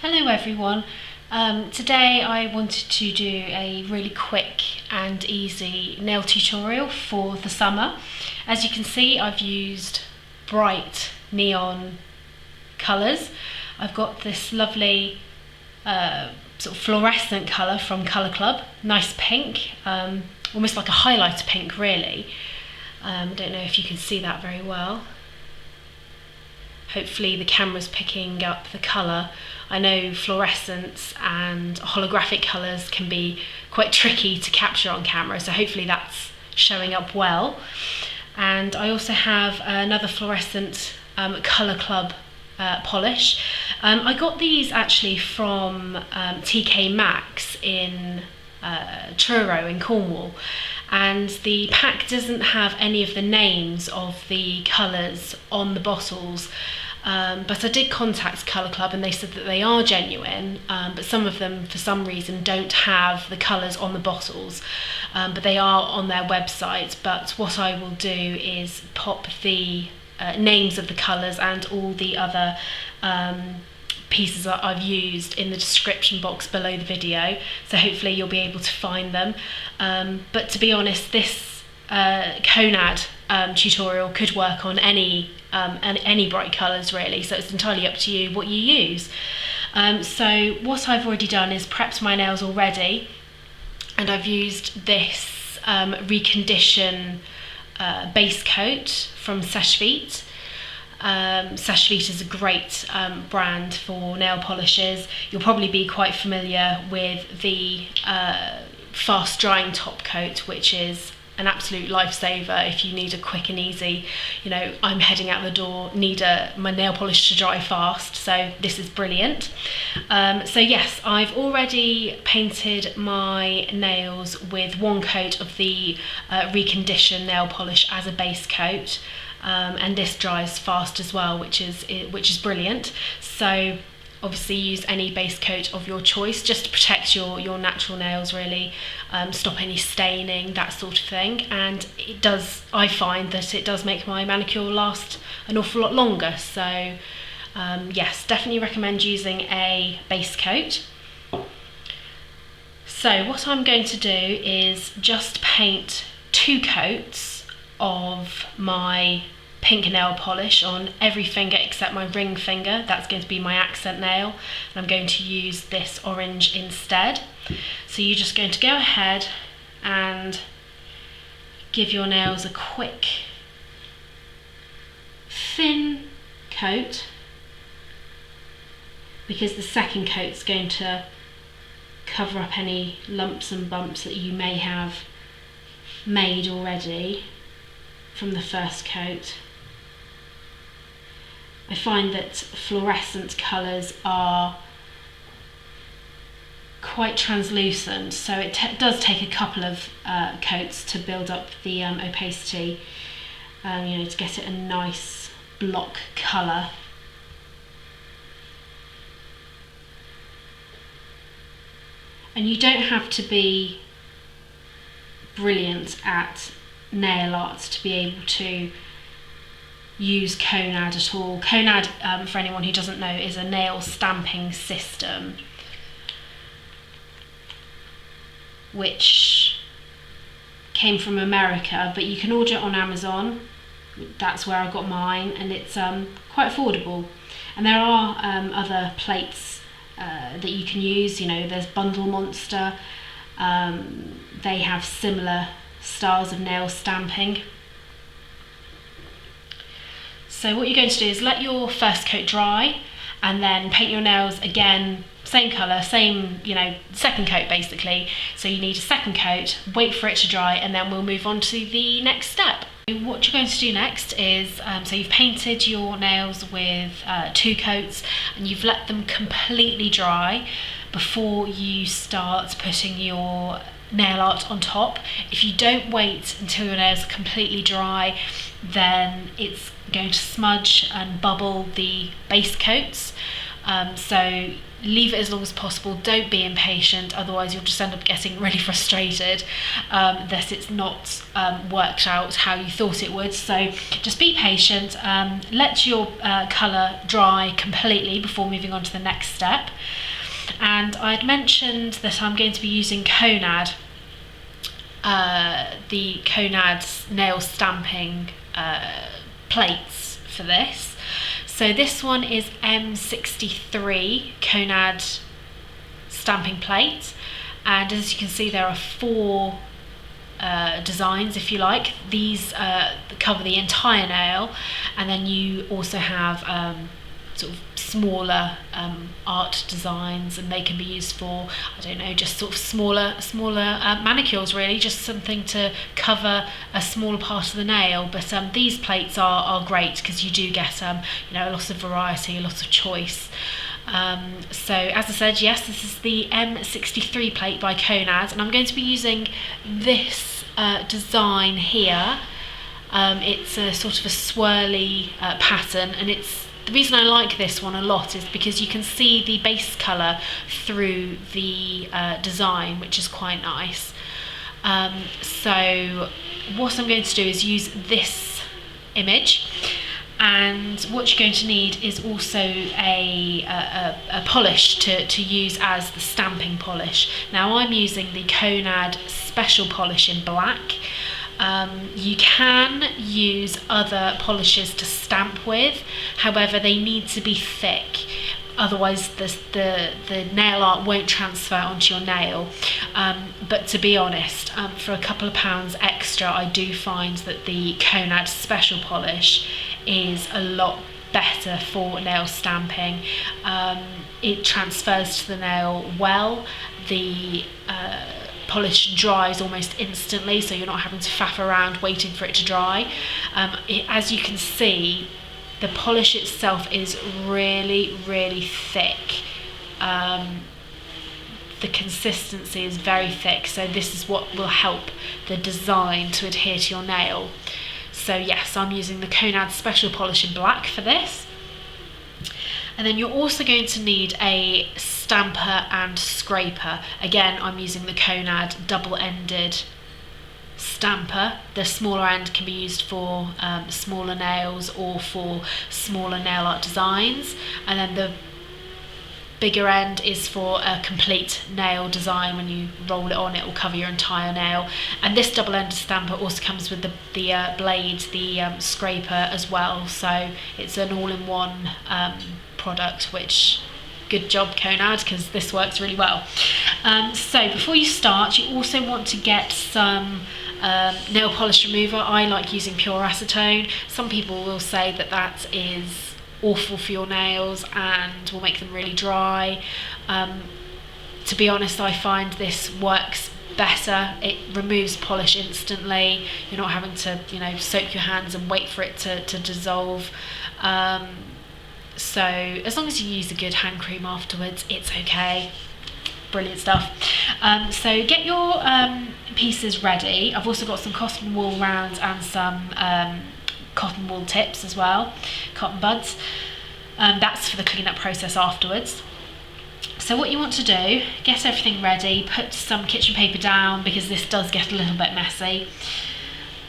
Hello everyone. Today I wanted to do a really quick and easy nail tutorial for the summer. As you can see, I've used bright neon colours. I've got this lovely sort of fluorescent colour from Colour Club, nice pink, almost like a highlighter pink really. Don't know if you can see that very well. Hopefully the camera's picking up the colour. I know fluorescence and holographic colours can be quite tricky to capture on camera, so hopefully that's showing up well. And I also have another fluorescent Colour Club polish. I got these actually from TK Maxx in Truro in Cornwall, and the pack doesn't have any of the names of the colours on the bottles, but I did contact Colour Club and they said that they are genuine, but some of them for some reason don't have the colours on the bottles, but they are on their website. But what I will do is pop the names of the colours and all the other pieces that I've used in the description box below the video, so hopefully you'll be able to find them. But to be honest, this Konad tutorial could work on any bright colours really, so it's entirely up to you what you use. So what I've already done is prepped my nails already, and I've used this Recondition base coat from Seche Vite. Seche Vite is a great brand for nail polishes. You'll probably be quite familiar with the fast drying top coat, which is an absolute lifesaver if you need a quick and easy, I'm heading out the door, need my nail polish to dry fast, so this is brilliant. So yes, I've already painted my nails with one coat of the Recondition nail polish as a base coat. And this dries fast as well, which is brilliant. So obviously use any base coat of your choice just to protect your natural nails really, stop any staining, that sort of thing. And I find that it does make my manicure last an awful lot longer. So yes, definitely recommend using a base coat. So what I'm going to do is just paint 2 coats of my pink nail polish on every finger except my ring finger. That's going to be my accent nail, and I'm going to use this orange instead. So you're just going to go ahead and give your nails a quick thin coat, because the second coat's going to cover up any lumps and bumps that you may have made already from the first coat. I find that fluorescent colours are quite translucent, so it does take a couple of coats to build up the opacity, to get it a nice block colour. And you don't have to be brilliant at nail art to be able to use Konad at all. Konad, for anyone who doesn't know, is a nail stamping system which came from America, but you can order it on Amazon. That's where I got mine, and it's quite affordable. And there are other plates that you can use. There's Bundle Monster. They have similar styles of nail stamping. So what you're going to do is let your first coat dry, and then paint your nails again, same colour, same, second coat basically. So you need a second coat, wait for it to dry, and then we'll move on to the next step. What you're going to do next is, so you've painted your nails with 2 coats, and you've let them completely dry before you start putting your nail art on top. If you don't wait until your nails are completely dry, then it's going to smudge and bubble the base coats. So leave it as long as possible. Don't be impatient, otherwise you'll just end up getting really frustrated that it's not worked out how you thought it would. So just be patient, let your colour dry completely before moving on to the next step. And I'd mentioned that I'm going to be using Konad, the Konad nail stamping plates for this. So this one is M63 Konad stamping plate, and as you can see there are 4 designs, if you like. These cover the entire nail, and then you also have sort of smaller art designs, and they can be used for, I don't know, just sort of smaller manicures, really, just something to cover a smaller part of the nail. But these plates are great because you do get a lot of variety, a lot of choice. So as I said, yes, this is the M63 plate by Konad, and I'm going to be using this design here. It's a sort of a swirly pattern, and the reason I like this one a lot is because you can see the base colour through the design, which is quite nice. So what I'm going to do is use this image, and what you're going to need is also a polish to use as the stamping polish. Now I'm using the Konad Special Polish in black. You can use other polishes to stamp with, however they need to be thick, otherwise the nail art won't transfer onto your nail. But to be honest, for a couple of pounds extra, I do find that the Konad Special Polish is a lot better for nail stamping. It transfers to the nail well. The polish dries almost instantly, so you're not having to faff around waiting for it to dry. As you can see, the polish itself is really thick. The consistency is very thick, so this is what will help the design to adhere to your nail. So yes, I'm using the Konad Special Polish in black for this. And then you're also going to need a stamper and scraper. Again, I'm using the Konad double-ended stamper. The smaller end can be used for smaller nails or for smaller nail art designs, and then the bigger end is for a complete nail design. When you roll it on, it will cover your entire nail. And this double-ended stamper also comes with the blade, the scraper as well, so it's an all-in-one product, which, good job Konad, because this works really well. So before you start, you also want to get some nail polish remover. I like using pure acetone. Some people will say that that is awful for your nails and will make them really dry. To be honest, I find this works better. It removes polish instantly. You're not having to, soak your hands and wait for it to dissolve. So as long as you use a good hand cream afterwards, it's okay. Brilliant stuff. So get your pieces ready. I've also got some cotton wool rounds and some cotton wool tips as well, cotton buds. That's for the cleanup process afterwards. So what you want to do, get everything ready, put some kitchen paper down because this does get a little bit messy.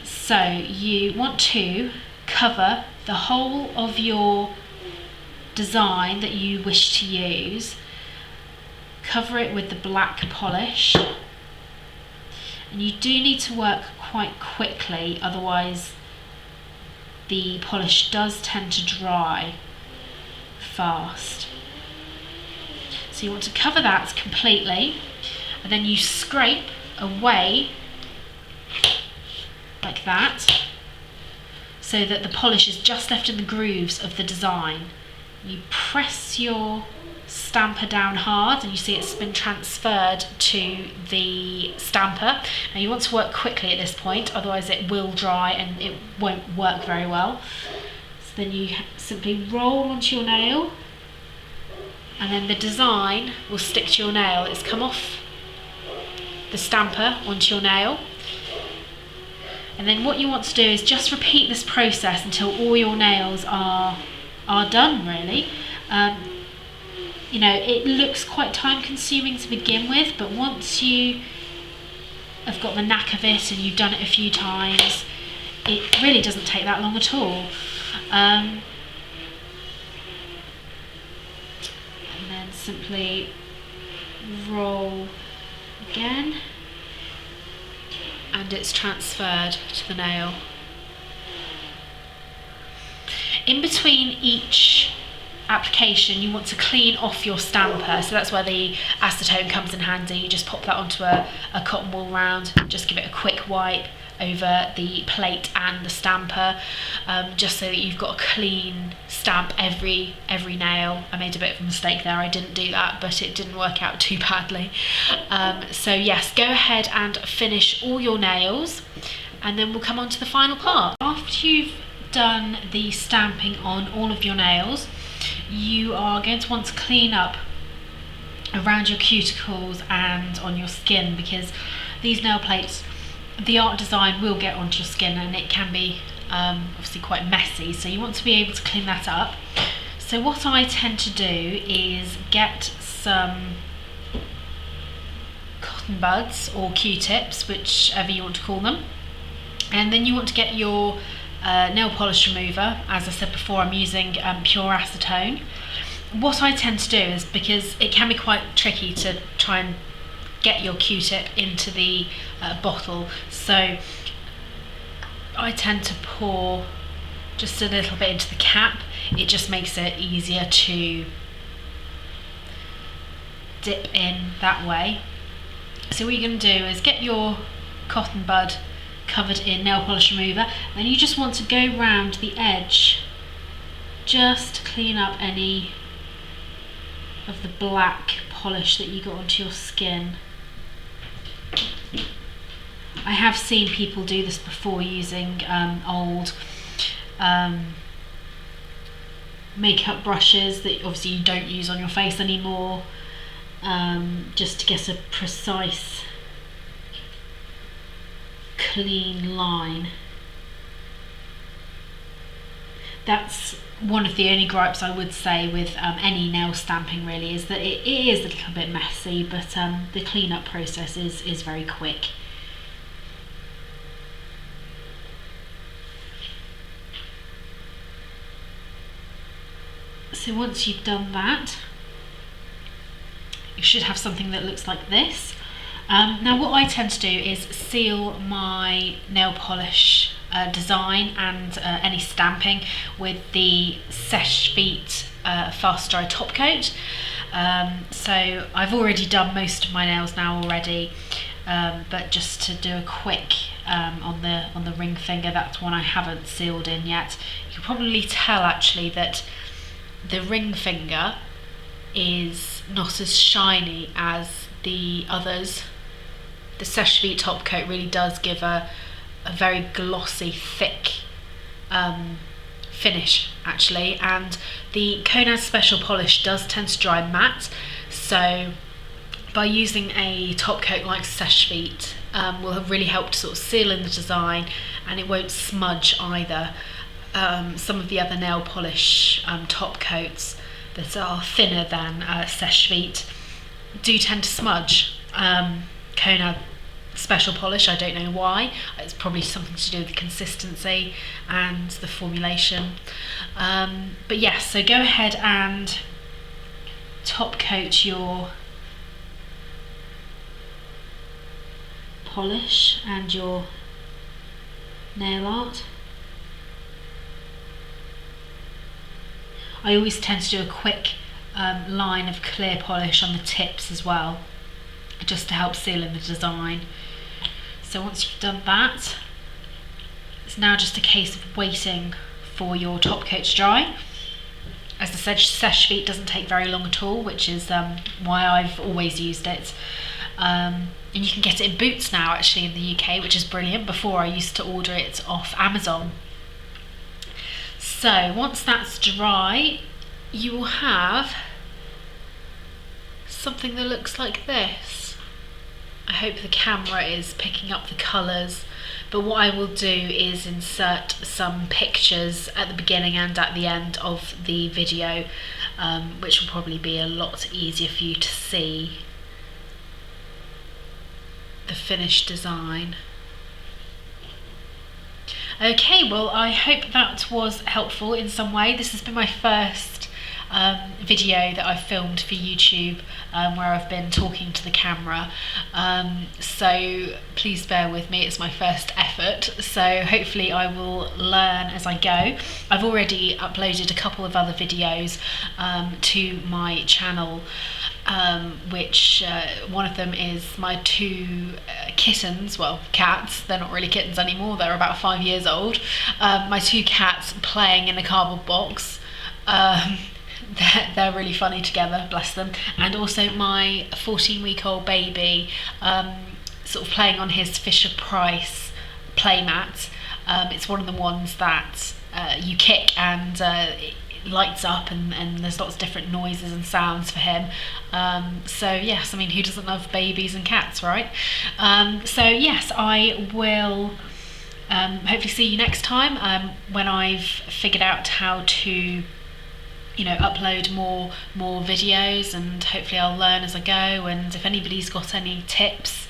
So you want to cover the whole of your design that you wish to use. Cover it with the black polish, and you do need to work quite quickly, otherwise the polish does tend to dry fast. So you want to cover that completely, and then you scrape away like that, so that the polish is just left in the grooves of the design. You press your stamper down hard, and you see it's been transferred to the stamper. Now you want to work quickly at this point, otherwise it will dry and it won't work very well. So then you simply roll onto your nail, and then the design will stick to your nail. It's come off the stamper onto your nail. And then what you want to do is just repeat this process until all your nails are done, really. you know, it looks quite time consuming to begin with, but once you have got the knack of it and you've done it a few times, it really doesn't take that long at all. And then simply roll again, and it's transferred to the nail. In between each application, you want to clean off your stamper, so that's where the acetone comes in handy. You just pop that onto a cotton wool round, just give it a quick wipe over the plate and the stamper, just so that you've got a clean stamp every nail. I made a bit of a mistake there, I didn't do that, but it didn't work out too badly. So yes, go ahead and finish all your nails, and then we'll come on to the final part. After you've done the stamping on all of your nails, you are going to want to clean up around your cuticles and on your skin, because these nail plates, the art design will get onto your skin and it can be obviously quite messy, so you want to be able to clean that up. So what I tend to do is get some cotton buds or Q-tips, whichever you want to call them, and then you want to get your nail polish remover. As I said before, I'm using pure acetone. What I tend to do is, because it can be quite tricky to try and get your Q-tip into the bottle, so I tend to pour just a little bit into the cap. It just makes it easier to dip in that way. So what you're going to do is get your cotton bud covered in nail polish remover, then you just want to go round the edge just to clean up any of the black polish that you got onto your skin. I have seen people do this before using old makeup brushes that obviously you don't use on your face anymore, just to get a precise clean line. That's one of the only gripes I would say with any nail stamping, really, is that it is a little bit messy, but the cleanup process is very quick. So once you've done that, you should have something that looks like this. Now what I tend to do is seal my nail polish design and any stamping with the Seche Vite fast dry top coat. So I've already done most of my nails now already, but just to do a quick on the ring finger, that's one I haven't sealed in yet. You can probably tell actually that the ring finger is not as shiny as the others. The Seche Vite top coat really does give a very glossy, thick finish actually, and the Konad Special Polish does tend to dry matte, so by using a top coat like Seche Vite will have really helped to sort of seal in the design, and it won't smudge either. Some of the other nail polish top coats that are thinner than Seche Vite do tend to smudge. Konad Special Polish, I don't know why. It's probably something to do with the consistency and the formulation. But yes, so go ahead and top coat your polish and your nail art. I always tend to do a quick line of clear polish on the tips as well, just to help seal in the design. So once you've done that, it's now just a case of waiting for your top coat to dry. As I said, Seche Vite doesn't take very long at all, which is why I've always used it. And you can get it in Boots now actually in the UK, which is brilliant. Before I used to order it off Amazon. So once that's dry, you will have something that looks like this. I hope the camera is picking up the colours, but what I will do is insert some pictures at the beginning and at the end of the video, which will probably be a lot easier for you to see the finished design. Okay, well, I hope that was helpful in some way. This has been my first video that I've filmed for YouTube, where I've been talking to the camera, so please bear with me, it's my first effort, so hopefully I will learn as I go. I've already uploaded a couple of other videos to my channel, which one of them is my two kittens, well, cats, they're not really kittens anymore, they're about 5 years old, my two cats playing in a cardboard box. They're really funny together, bless them, and also my 14-week-old baby sort of playing on his Fisher-Price playmat. It's one of the ones that you kick and it lights up, and there's lots of different noises and sounds for him. So yes, I mean, who doesn't love babies and cats, right? So yes, I will hopefully see you next time when I've figured out how to upload more videos, and hopefully I'll learn as I go. And if anybody's got any tips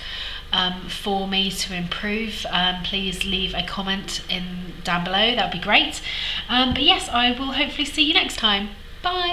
for me to improve, please leave a comment down below, that would be great. But yes, I will hopefully see you next time. Bye.